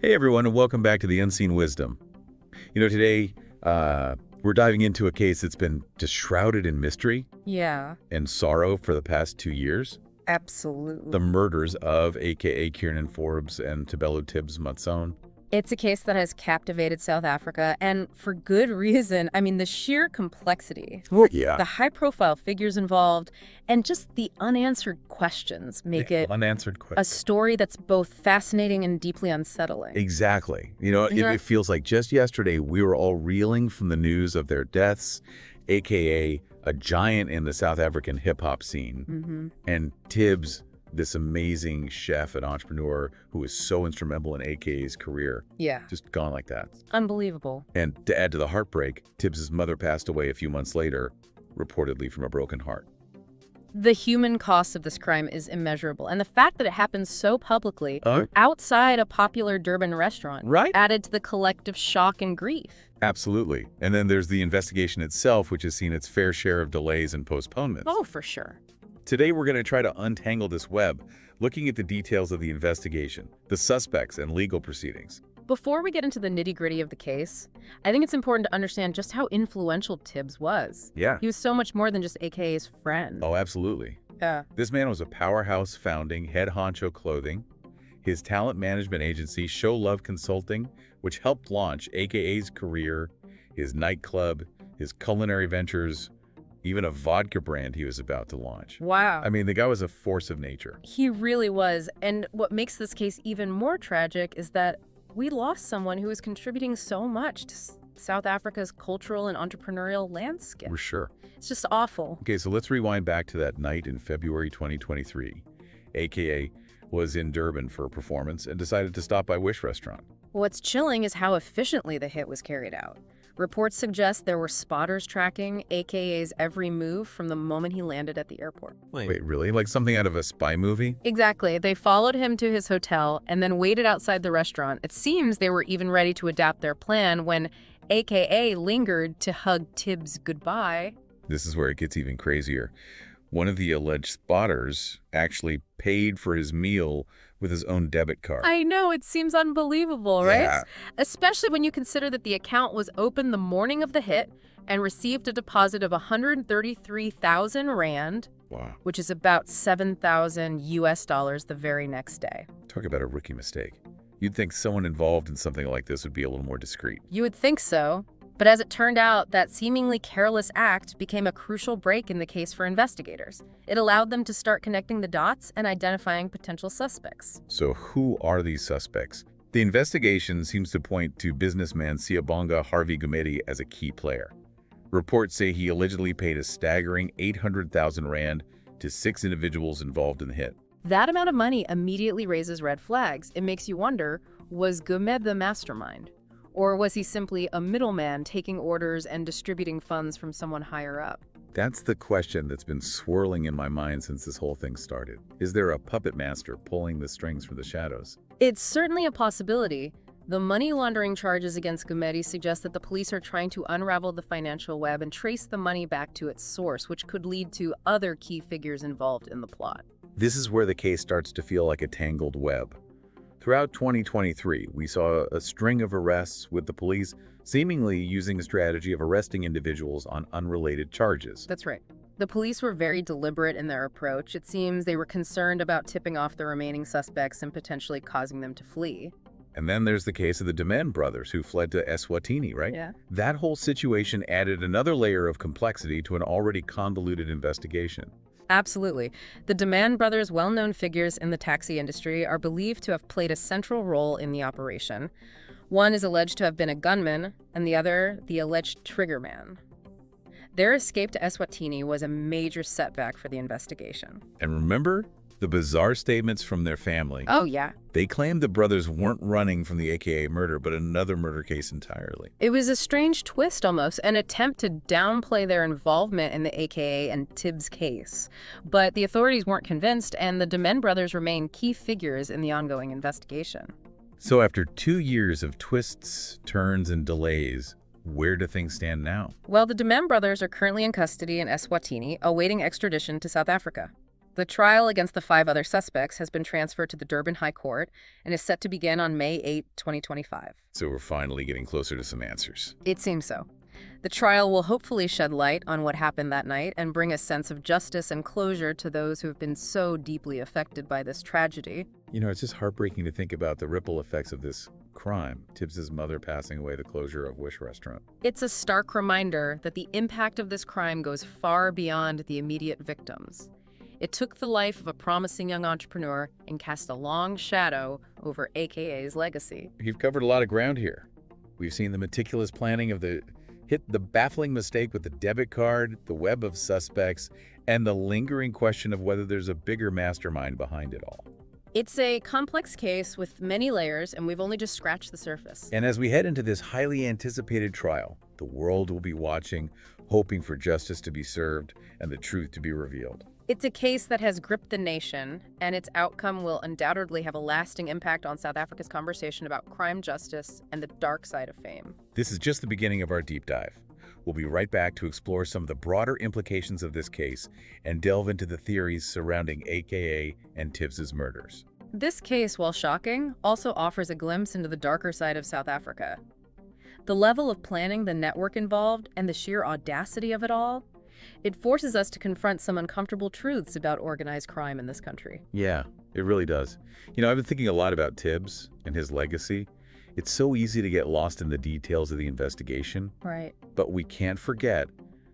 Hey everyone, and welcome back to the Unseen Wisdom. Today we're diving into a case that's been just shrouded in mystery Yeah, and sorrow for the past 2 years. absolutely. The murders of a.k.a. Kiernan Forbes and Tebello Tibz Motsoane. It's a case that has captivated South Africa, and for good reason. I mean, the sheer complexity, Yeah. the high-profile figures involved, and just the unanswered questions make it Unanswered a questions. story that's both fascinating and deeply unsettling. Exactly. It, Yeah. it feels like just yesterday we were all reeling from the news of their deaths, a.k.a. a giant in the South African hip-hop scene, and Tibz, this amazing chef and entrepreneur who was so instrumental in AKA's career, Yeah, just gone like that. unbelievable. And to add to the heartbreak, Tibz's mother passed away a few months later, reportedly from a broken heart. The human cost of this crime is immeasurable, and the fact that it happened so publicly outside a popular Durban restaurant Right? added to the collective shock and grief. Absolutely. And then there's the investigation itself, which has seen its fair share of delays and postponements. Oh, for sure. Today, we're going to try to untangle this web, looking at the details of the investigation, the suspects, and legal proceedings. Before we get into the nitty-gritty of the case, I think it's important to understand just how influential Tibz was. Yeah. He was so much more than just AKA's friend. Oh, absolutely. Yeah. This man was a powerhouse founding head honcho clothing. His talent management agency, Show Love Consulting, which helped launch AKA's career, his nightclub, his culinary ventures, even a vodka brand he was about to launch. Wow. I mean, the guy was a force of nature. He really was. And what makes this case even more tragic is that we lost someone who was contributing so much to South Africa's cultural and entrepreneurial landscape. For sure. It's just awful. Okay, so let's rewind back to that night in February 2023. AKA was in Durban for a performance and decided to stop by Wish Restaurant. What's chilling is how efficiently the hit was carried out. Reports suggest there were spotters tracking AKA's every move from the moment he landed at the airport. Wait, really? Like something out of a spy movie? Exactly. They followed him to his hotel and then waited outside the restaurant. It seems they were even ready to adapt their plan when AKA lingered to hug Tibz goodbye. This is where it gets even crazier. One of the alleged spotters actually paid for his meal with his own debit card. I know, it seems unbelievable, right? Yeah. Especially when you consider that the account was opened the morning of the hit and received a deposit of 133,000 rand, Wow. which is about 7,000 US dollars the very next day. Talk about a rookie mistake. You'd think someone involved in something like this would be a little more discreet. You would think so, but as it turned out, that seemingly careless act became a crucial break in the case for investigators. It allowed them to start connecting the dots and identifying potential suspects. So who are these suspects? The investigation seems to point to businessman Siyabonga Harvey Gumede as a key player. Reports say he allegedly paid a staggering 800,000 rand to 6 individuals involved in the hit. That amount of money immediately raises red flags. It makes you wonder, was Gumede the mastermind? Or was he simply a middleman taking orders and distributing funds from someone higher up? That's the question that's been swirling in my mind since this whole thing started. Is there a puppet master pulling the strings from the shadows? It's certainly a possibility. The money laundering charges against Gumede suggest that the police are trying to unravel the financial web and trace the money back to its source, which could lead to other key figures involved in the plot. This is where the case starts to feel like a tangled web. Throughout 2023, we saw a string of arrests with the police seemingly using a strategy of arresting individuals on unrelated charges. That's right. The police were very deliberate in their approach. It seems they were concerned about tipping off the remaining suspects and potentially causing them to flee. And then there's the case of the Demand brothers who fled to Eswatini, right? Yeah. That whole situation added another layer of complexity to an already convoluted investigation. Absolutely. The Demand brothers, well-known figures in the taxi industry, are believed to have played a central role in the operation. One is alleged to have been a gunman, and the other, the alleged triggerman. Their escape to Eswatini was a major setback for the investigation. And remember the bizarre statements from their family? Oh, yeah. They claimed the brothers weren't running from the AKA murder, but another murder case entirely. It was a strange twist almost, an attempt to downplay their involvement in the AKA and Tibz case. But the authorities weren't convinced, and the Demand brothers remain key figures in the ongoing investigation. So after 2 years of twists, turns, and delays, where do things stand now? Well, the Demand brothers are currently in custody in Eswatini, awaiting extradition to South Africa. The trial against the 5 other suspects has been transferred to the Durban High Court and is set to begin on May 8, 2025. So we're finally getting closer to some answers. It seems so. The trial will hopefully shed light on what happened that night and bring a sense of justice and closure to those who have been so deeply affected by this tragedy. You know, it's just heartbreaking to think about the ripple effects of this crime. Tibz's mother passing away, the closure of Wish Restaurant. It's a stark reminder that the impact of this crime goes far beyond the immediate victims. It took the life of a promising young entrepreneur and cast a long shadow over AKA's legacy. You've covered a lot of ground here. We've seen the meticulous planning of the baffling mistake with the debit card, the web of suspects, and the lingering question of whether there's a bigger mastermind behind it all. It's a complex case with many layers, and we've only just scratched the surface. And as we head into this highly anticipated trial, the world will be watching, hoping for justice to be served and the truth to be revealed. It's a case that has gripped the nation, and its outcome will undoubtedly have a lasting impact on South Africa's conversation about crime justice and the dark side of fame. This is just the beginning of our deep dive. We'll be right back to explore some of the broader implications of this case and delve into the theories surrounding AKA and Tibz's murders. This case, while shocking, also offers a glimpse into the darker side of South Africa. The level of planning, the network involved, and the sheer audacity of it all, it forces us to confront some uncomfortable truths about organized crime in this country. Yeah, it really does. You know, I've been thinking a lot about Tibz and his legacy. It's so easy to get lost in the details of the investigation. Right. But we can't forget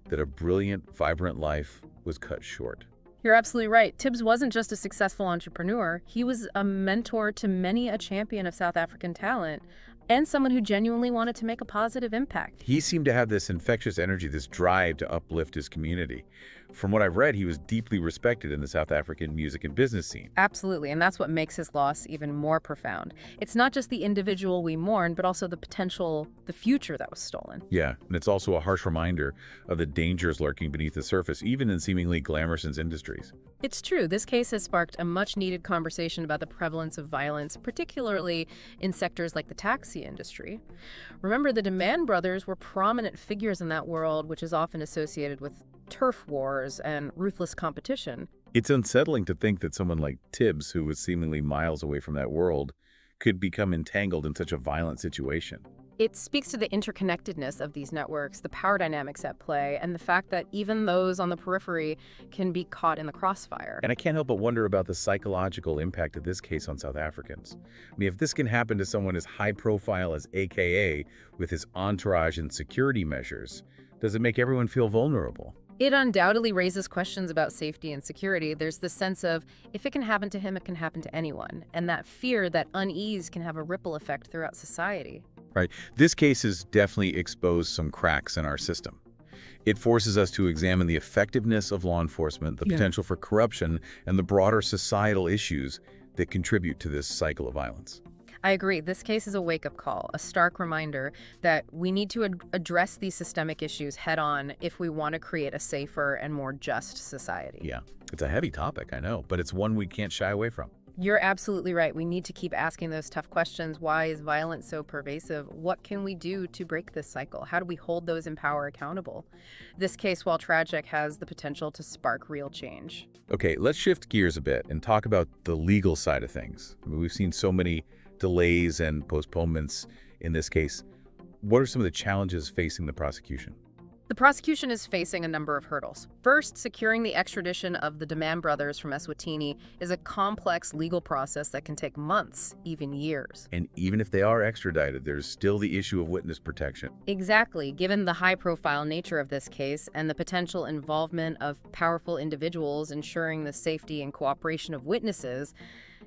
that a brilliant, vibrant life was cut short. You're absolutely right. Tibz wasn't just a successful entrepreneur. He was a mentor to many a champion of South African talent and someone who genuinely wanted to make a positive impact. He seemed to have this infectious energy, this drive to uplift his community. From what I've read, he was deeply respected in the South African music and business scene. Absolutely, and that's what makes his loss even more profound. It's not just the individual we mourn, but also the future that was stolen. Yeah, and it's also a harsh reminder of the dangers lurking beneath the surface, even in seemingly glamorous industries. It's true. This case has sparked a much-needed conversation about the prevalence of violence, particularly in sectors like the taxi industry. Remember, the Demand brothers were prominent figures in that world, which is often associated with turf wars and ruthless competition. It's unsettling to think that someone like Tibz, who was seemingly miles away from that world, could become entangled in such a violent situation. It speaks to the interconnectedness of these networks, the power dynamics at play, and the fact that even those on the periphery can be caught in the crossfire. And I can't help but wonder about the psychological impact of this case on South Africans. I mean, if this can happen to someone as high profile as AKA with his entourage and security measures, does it make everyone feel vulnerable? It undoubtedly raises questions about safety and security. There's the sense of, if it can happen to him, it can happen to anyone. And that fear, that unease, can have a ripple effect throughout society. Right. This case has definitely exposed some cracks in our system. It forces us to examine the effectiveness of law enforcement, the potential for corruption, and the broader societal issues that contribute to this cycle of violence. I agree. This case is a wake-up call, a stark reminder that we need to address these systemic issues head-on if we want to create a safer and more just society. Yeah, it's a heavy topic, I know, but it's one we can't shy away from. You're absolutely right. We need to keep asking those tough questions. Why is violence so pervasive? What can we do to break this cycle? How do we hold those in power accountable? This case, while tragic, has the potential to spark real change. Okay, let's shift gears a bit and talk about the legal side of things. I mean, we've seen so many delays and postponements in this case. What are some of the challenges facing the prosecution? The prosecution is facing a number of hurdles. First, securing the extradition of the Demand brothers from Eswatini is a complex legal process that can take months, even years. And even if they are extradited, there's still the issue of witness protection. Exactly. Given the high-profile nature of this case and the potential involvement of powerful individuals ensuring the safety and cooperation of witnesses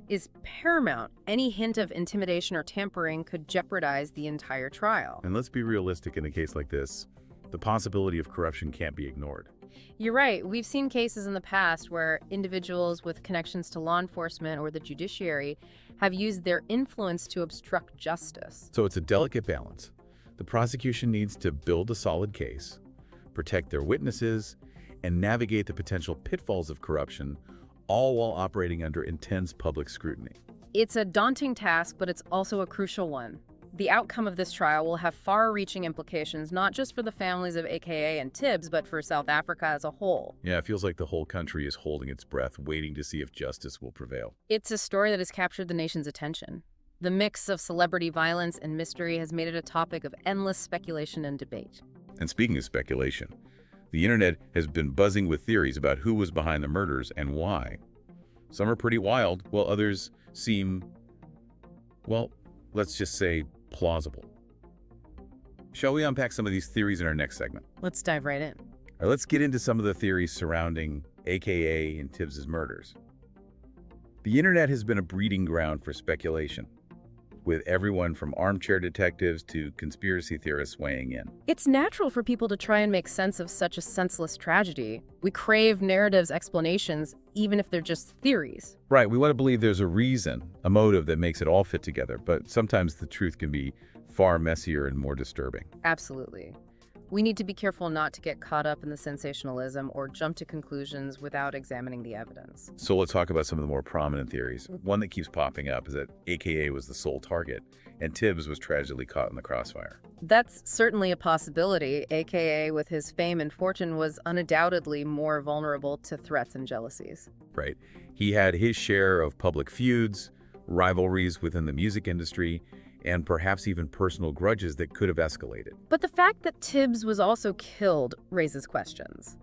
is paramount. Any hint of intimidation or tampering could jeopardize the entire trial. And let's be realistic in a case like this. The possibility of corruption can't be ignored. You're right. We've seen cases in the past where individuals with connections to law enforcement or the judiciary have used their influence to obstruct justice. So it's a delicate balance. The prosecution needs to build a solid case, protect their witnesses, and navigate the potential pitfalls of corruption, all while operating under intense public scrutiny. It's a daunting task, but it's also a crucial one. The outcome of this trial will have far-reaching implications not just for the families of AKA and Tibz, but for South Africa as a whole. Yeah, it feels like the whole country is holding its breath, waiting to see if justice will prevail. It's a story that has captured the nation's attention. The mix of celebrity violence and mystery has made it a topic of endless speculation and debate. And speaking of speculation, the internet has been buzzing with theories about who was behind the murders and why. Some are pretty wild, while others seem, well, let's just say plausible. Shall we unpack some of these theories in our next segment? Let's dive right in. All right, let's get into some of the theories surrounding AKA and Tibz's murders. The internet has been a breeding ground for speculation, with everyone from armchair detectives to conspiracy theorists weighing in. It's natural for people to try and make sense of such a senseless tragedy. We crave narratives, explanations, even if they're just theories. Right, we want to believe there's a reason, a motive that makes it all fit together, but sometimes the truth can be far messier and more disturbing. Absolutely. We need to be careful not to get caught up in the sensationalism or jump to conclusions without examining the evidence. So let's talk about some of the more prominent theories. One that keeps popping up is that AKA was the sole target, and Tibz was tragically caught in the crossfire. That's certainly a possibility. AKA, with his fame and fortune, was undoubtedly more vulnerable to threats and jealousies. Right. He had his share of public feuds, rivalries within the music industry, and perhaps even personal grudges that could have escalated. But the fact that Tibz was also killed raises questions.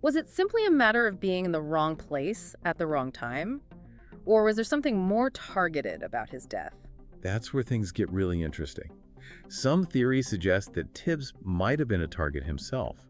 Was it simply a matter of being in the wrong place at the wrong time? Or was there something more targeted about his death? That's where things get really interesting. Some theories suggest that Tibz might have been a target himself.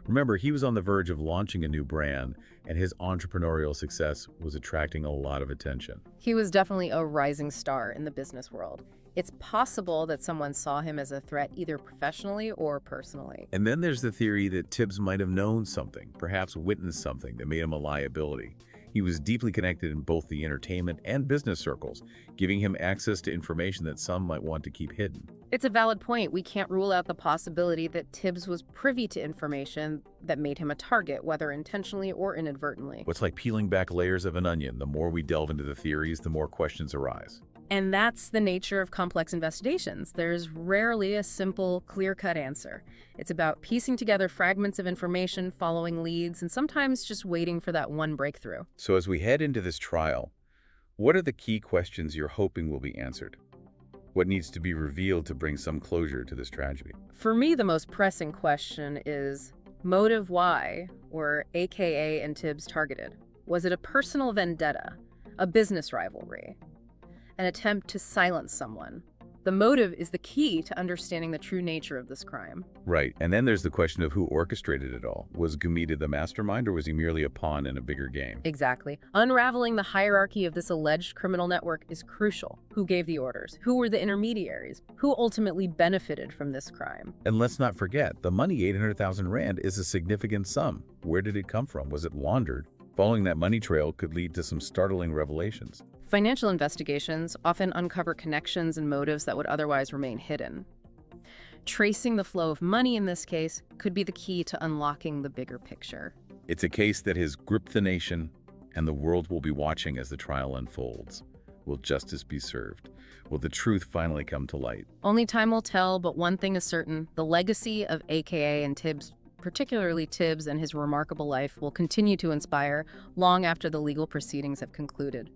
Remember, he was on the verge of launching a new brand, and his entrepreneurial success was attracting a lot of attention. He was definitely a rising star in the business world. It's possible that someone saw him as a threat either professionally or personally. And then there's the theory that Tibz might have known something, perhaps witnessed something that made him a liability. He was deeply connected in both the entertainment and business circles, giving him access to information that some might want to keep hidden. It's a valid point. We can't rule out the possibility that Tibz was privy to information that made him a target, whether intentionally or inadvertently. What's like peeling back layers of an onion. The more we delve into the theories, the more questions arise. And that's the nature of complex investigations. There's rarely a simple, clear-cut answer. It's about piecing together fragments of information, following leads, and sometimes just waiting for that one breakthrough. So as we head into this trial, what are the key questions you're hoping will be answered? What needs to be revealed to bring some closure to this tragedy? For me, the most pressing question is, motive why were AKA and Tibz targeted? Was it a personal vendetta, a business rivalry, an attempt to silence someone? The motive is the key to understanding the true nature of this crime. Right, and then there's the question of who orchestrated it all. Was Gumita the mastermind, or was he merely a pawn in a bigger game? Exactly. Unraveling the hierarchy of this alleged criminal network is crucial. Who gave the orders? Who were the intermediaries? Who ultimately benefited from this crime? And let's not forget, the money, 800,000 Rand, is a significant sum. Where did it come from? Was it laundered? Following that money trail could lead to some startling revelations. Financial investigations often uncover connections and motives that would otherwise remain hidden. Tracing the flow of money in this case could be the key to unlocking the bigger picture. It's a case that has gripped the nation, and the world will be watching as the trial unfolds. Will justice be served? Will the truth finally come to light? Only time will tell, but one thing is certain: the legacy of AKA and Tibz, particularly Tibz and his remarkable life, will continue to inspire long after the legal proceedings have concluded.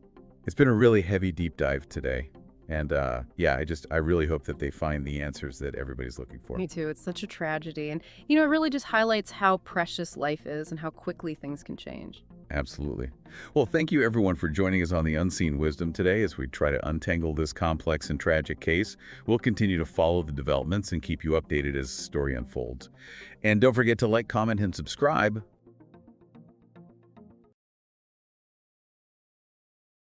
It's been a really heavy deep dive today. And yeah, I really hope that they find the answers that everybody's looking for. Me too. It's such a tragedy. And, it really just highlights how precious life is and how quickly things can change. Absolutely. Well, thank you everyone for joining us on The Unseen Wisdom today as we try to untangle this complex and tragic case. We'll continue to follow the developments and keep you updated as the story unfolds. And don't forget to like, comment, and subscribe.